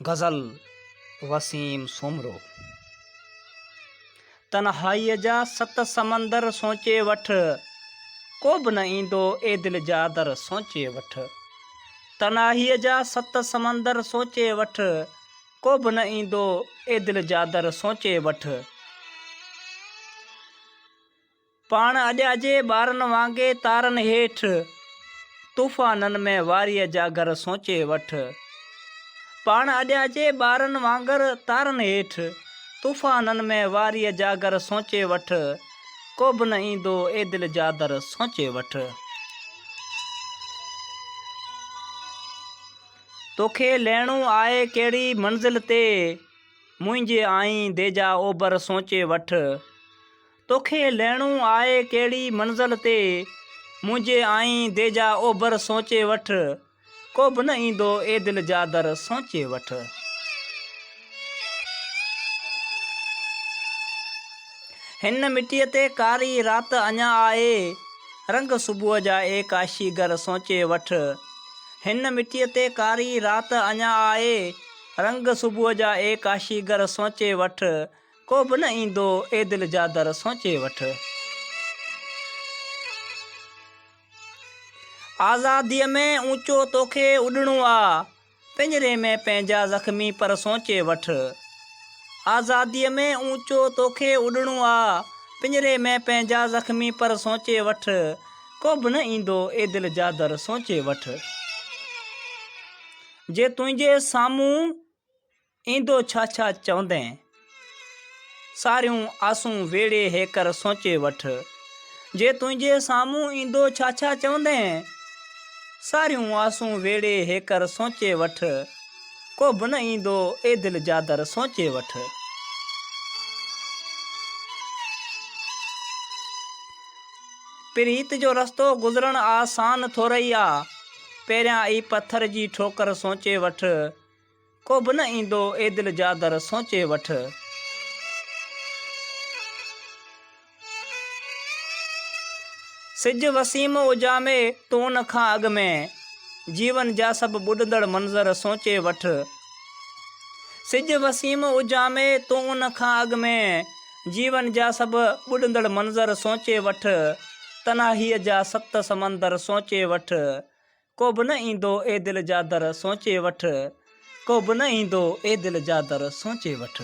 गज़ल वसीम सोमरो। तन्हाईअ जा 7 समंदर सोचे वठ, को बि न ईंदो ए दिल जा दर सोचे वठ। तन्हाईअ जा 7 समंदर सोचे वठ, को बि न ईंदो ए दिल जा दर सोचे वठ। पाण अॼा जे ॿारनि वांगे तारनि हेठि, तूफ़ाननि में वारीअ जा घर सोचे वठ। पाण अॼा जे ॿारनि वांगर तारनि हेठि, तूफ़ाननि में वारीअ जा घर सोचे वठ। को बि न ईंदो ए दिल जा दर सोचे वठ। तोखे लहिणो आहे कहिड़ी मंज़िल ते, मुंहिंजे आईं देजा ओभर सोचे वठ। तोखे लहिणो आहे कहिड़ी मंज़िल ते, मुंहिंजे आईं देजा ओभर सोचे वठ। को बि न ईंदो ए दिल जा दर सोचे वठ। हिन मिटीअ ते कारी रात अञा आहे, रंग सुबुह जा ए काशी घर सोचे वठ। हिन मिटीअ ते कारी रात अञा आहे, रंग सुबुह जा ए काशी घर सोचे वठ। को बि न ईंदो ए दिल जा दर सोचे वठ। आज़ादीअ में ऊंचो तोखे उॾणो आ, पिंजरे में पंहिंजा ज़ख़्मी पर सोचे वठ। आज़ादीअ में ऊंचो तोखे उॾणो आ, पिंजरे में पंहिंजा ज़ख़्मी पर सोचे वठ। को बि न ईंदो ए दिल जा दर सोचे वठ। जे तुंहिंजे साम्हूं ईंदो छा छा चवंदे, सारियूं आसूं वेड़े हेकर सोचे वठ। जे तुंहिंजे साम्हूं ईंदो छा छा चवंदे, सारियूं आसूं वेड़े हेकर सोचे वठ। को बि न ईंदो ए दिल जा दर सोचे वठ। प्रीत जो रस्तो गुज़रण आसान थोरई आ, पहिरियां ई पत्थर जी ठोकर सोचे वठ। को बि न ईंदो ए दिल जा दर सोचे वठ। सिज वसीम उजामे तो उन खां अॻ में, जीवन जा सभु ॿुॾंदड़ मंज़र सोचे वठ। सिज वसीम उजामे तो उन खां अॻ में, जीवन जा सभु ॿुॾंदड़ मंज़र सोचे वठ। तन्हाईअ जा 7 समंदर सोचे वठ। को बि न ईंदो ए दिल जा दर सोचे वठ। को बि न ईंदो ए दिल जा दर सोचे वठ।